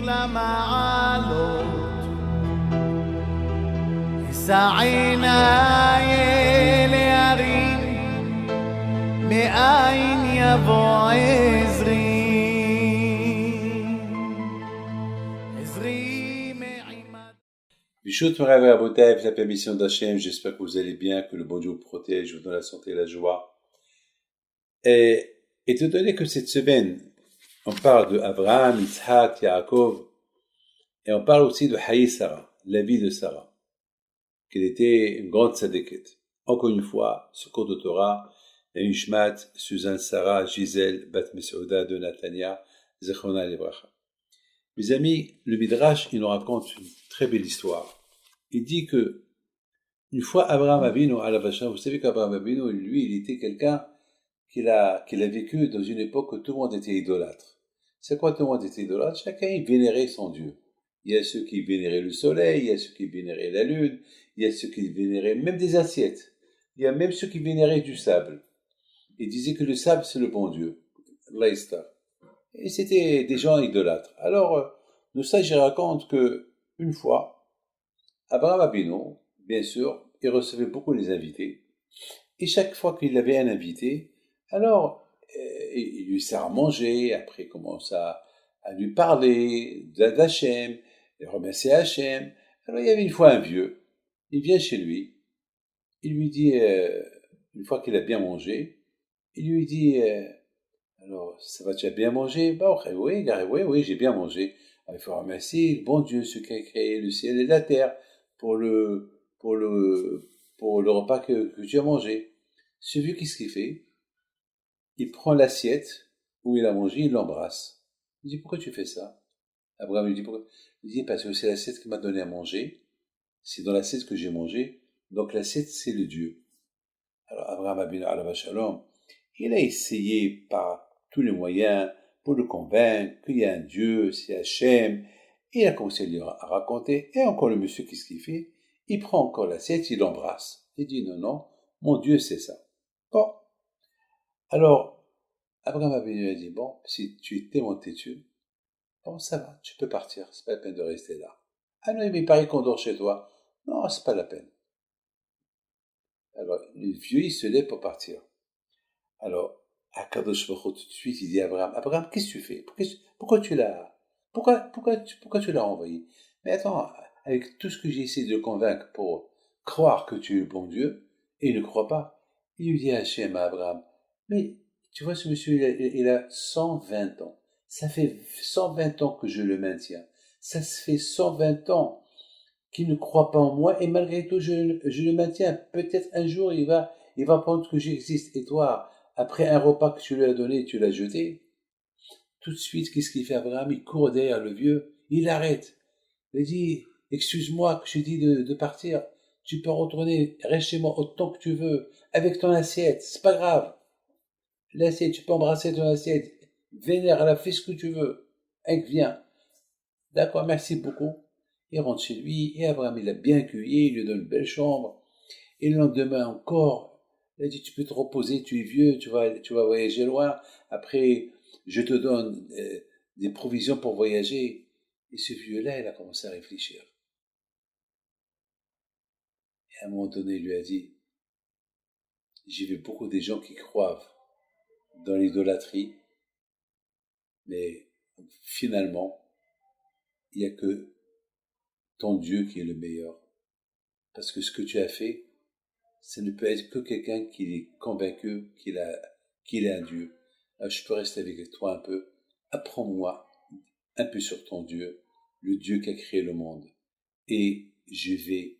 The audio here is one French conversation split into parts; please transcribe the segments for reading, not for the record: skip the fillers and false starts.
למעלות, אשא עיניי להרים, מאין יבוא עזרי, עזרי מעימד. Bishut Marav Rabotai, avec la permission d'Hachem, j'espère que vous allez bien, que le bon Dieu vous protège, vous donne la santé et la joie. Et étant donné que cette semaine, on parle de Abraham, Yitzhak, Yaakov, et on parle aussi de Haï Sarah, la vie de Sarah, qu'elle était une grande tzadékette. Encore une fois, ce cours de Torah, et Ishmat, Suzanne Sarah, Gisèle, Bat Mesouda de Natania, Zechrona Livracha. Mes amis, le Midrash, il nous raconte une très belle histoire. Il dit que, une fois Abraham Avinu à la Vacha, vous savez qu'Abraham Avinu, lui, il était quelqu'un qu'il a vécu dans une époque où tout le monde était idolâtre. C'est quoi tout le monde était idolâtre? Chacun il vénérait son Dieu. Il y a ceux qui vénéraient le soleil, il y a ceux qui vénéraient la lune, il y a ceux qui vénéraient même des assiettes. Il y a même ceux qui vénéraient du sable. Ils disaient que le sable c'est le bon Dieu, l'Aïsta. Et c'était des gens idolâtres. Alors, nos sages racontent que, une fois, Abraham Avinu, bien sûr, il recevait beaucoup les invités. Et chaque fois qu'il avait un invité, alors, il lui sert à manger, après il commence à lui parler d'Hachem, il remercier Hachem. Alors, il y avait une fois un vieux, il vient chez lui, il lui dit, une fois qu'il a bien mangé, il lui dit, alors, ça va, tu as bien mangé? Bah, oui, oui, j'ai bien mangé. Alors, il faut remercier le bon Dieu, celui qui a créé le ciel et la terre, pour le repas que tu as mangé. Ce vieux, qu'est-ce qu'il fait? Il prend l'assiette où il a mangé, il l'embrasse. Il dit, pourquoi tu fais ça? Abraham lui dit, pourquoi? Il dit, parce que c'est l'assiette qui m'a donné à manger. C'est dans l'assiette que j'ai mangé. Donc l'assiette, c'est le Dieu. Alors Abraham Abinu Alav Shalom, il a essayé par tous les moyens pour le convaincre qu'il y a un Dieu, c'est Hachem. Il a commencé à lui raconter. Et encore le monsieur, qu'est-ce qu'il fait? Il prend encore l'assiette, il l'embrasse. Il dit, non, non, mon Dieu, c'est ça. Bon. Alors, Abraham Avinu a dit, bon, si tu es tellement têtu, bon, ça va, tu peux partir, c'est pas la peine de rester là. Ah non, mais il paraît qu'on dort chez toi. Non, c'est pas la peine. Alors, le vieux, il se lève pour partir. Alors, Akadosh Baruch Hu, tout de suite, il dit à Abraham, Abraham, qu'est-ce que tu fais? Pourquoi tu l'as envoyé? Mais attends, avec tout ce que j'ai essayé de le convaincre pour croire que tu es le bon Dieu, et il ne croit pas, il lui dit à Hachem, à Abraham, mais tu vois, ce monsieur, il a 120 ans. Ça fait 120 ans que je le maintiens. Ça se fait 120 ans qu'il ne croit pas en moi, et malgré tout, je le maintiens. Peut-être un jour, il va prendre que j'existe. Et toi, après un repas que tu lui as donné, tu l'as jeté. Tout de suite, qu'est-ce qu'il fait Abraham? Il court derrière le vieux, il l'arrête. Il dit, excuse-moi que je t'ai dit de partir. Tu peux retourner, reste chez moi autant que tu veux, avec ton assiette, c'est pas grave. L'assiette, tu peux embrasser ton assiette. Vénère, elle a fait ce que tu veux. Hank, viens. D'accord, merci beaucoup. Il rentre chez lui, et Abraham, il l'a bien accueilli, il lui donne une belle chambre. Et le lendemain encore, il a dit, tu peux te reposer, tu es vieux, tu vas voyager loin. Après, je te donne des provisions pour voyager. Et ce vieux-là, il a commencé à réfléchir. Et à un moment donné, il lui a dit, j'ai vu beaucoup des gens qui croient dans l'idolâtrie, mais finalement, il n'y a que ton Dieu qui est le meilleur. Parce que ce que tu as fait, ça ne peut être que quelqu'un qui est convaincu qu'il est un Dieu. Alors, je peux rester avec toi un peu. Apprends-moi un peu sur ton Dieu, le Dieu qui a créé le monde. Et je vais,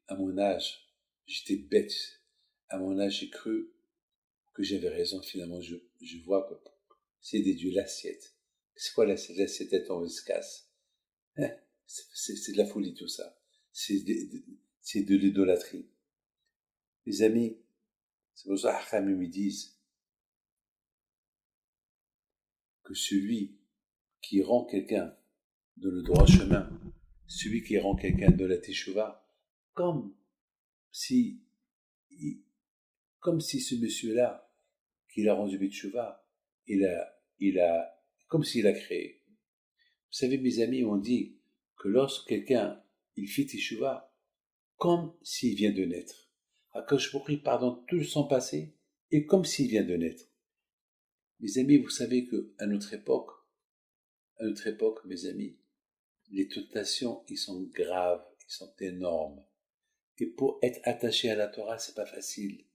à mon âge, j'étais bête. À mon âge, j'ai cru que j'avais raison. Finalement, je vois que c'est des dieux, l'assiette. C'est quoi l'assiette? L'assiette, on se casse. C'est de la folie tout ça. C'est de l'idolâtrie. Les amis, c'est pour ça que me disent que celui qui rend quelqu'un dans le droit chemin, celui qui rend quelqu'un de la teshuva, comme si ce monsieur-là, qui l'a rendu teshuva, comme s'il a créé. Vous savez, mes amis, on dit que lorsque quelqu'un, il fait teshuva, comme s'il vient de naître. Akadosh Baruch Hu pardonne tout son passé, et comme s'il vient de naître. Mes amis, vous savez qu'à notre époque, mes amis, les tentations, ils sont graves, ils sont énormes. Et pour être attaché à la Torah, c'est pas facile.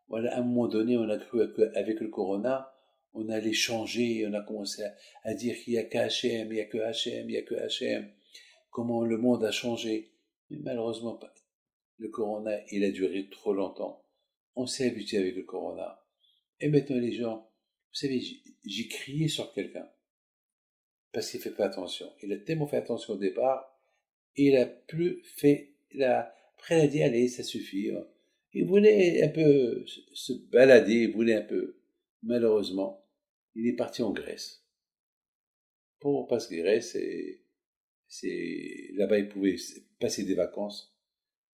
Voilà, à un moment donné, on a cru qu'avec le Corona, on allait changer, on a commencé à dire qu'il n'y a qu'Hachem, il n'y a que Hachem, il n'y a que Hachem. Comment le monde a changé. Mais malheureusement, le Corona, il a duré trop longtemps. On s'est habitué avec le Corona. Et maintenant, les gens, vous savez, j'ai crié sur quelqu'un. Parce qu'il ne fait pas attention. Il a tellement fait attention au départ, et il a plus fait, après il a dit, allez, ça suffit. Il voulait un peu se balader, il voulait un peu. Malheureusement, il est parti en Grèce. Parce que Grèce, là-bas, il pouvait passer des vacances.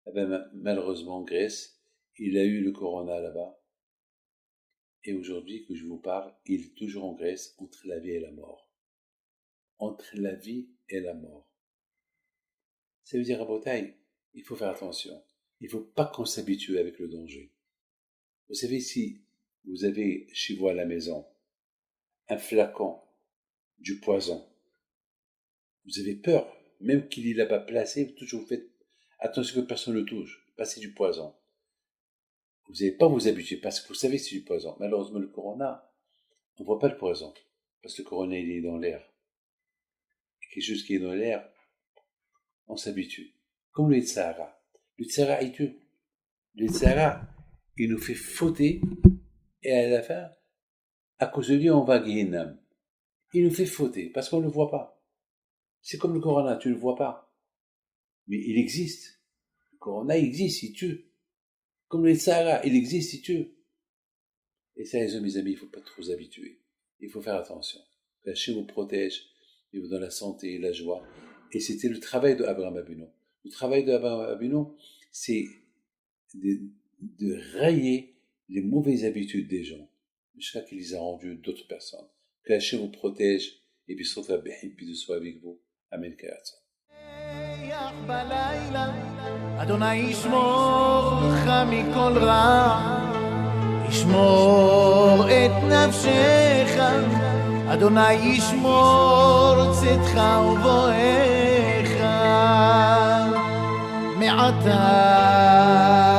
Eh ben, malheureusement, en Grèce, il a eu le Corona là-bas. Et aujourd'hui que je vous parle, il est toujours en Grèce, entre la vie et la mort. Entre la vie et la mort. Ça veut dire, à Bretagne, il faut faire attention. Il ne faut pas qu'on s'habitue avec le danger. Vous savez, si vous avez chez vous à la maison un flacon du poison, vous avez peur, même qu'il est là-bas placé, vous toujours faites attention que personne ne le touche, passez du poison. Vous n'allez pas vous habituer, parce que vous savez que c'est du poison. Malheureusement, le Corona, on ne voit pas le poison, parce que le Corona, il est dans l'air. Quelque chose qui est dans l'air, on s'habitue. Comme le Yitzhara. Le Yitzhara, il tue. Le Yitzhara, il nous fait fauter, et à la fin, à cause de lui, on va à Gehinnom. Il nous fait fauter, parce qu'on ne le voit pas. C'est comme le Corona, tu ne le vois pas. Mais il existe. Le Corona, il existe, il tue. Comme le Yitzhara, il existe, il tue. Et ça, mes amis, il ne faut pas trop s'habituer. Il faut faire attention. Hachem vous protège, il vous donne la santé et la joie. Et c'était le travail de Abraham Avinu. Le travail de Abraham Avinu, c'est de rayer les mauvaises habitudes des gens, jusqu'à qu'il les a rendues d'autres personnes. Que Hachem vous protège, et puis soit de soit avec vous. Amen. אדוני ישמור לך מכל רע, ישמור את נפשך, אדוני ישמור צאתך ובואך, מעתה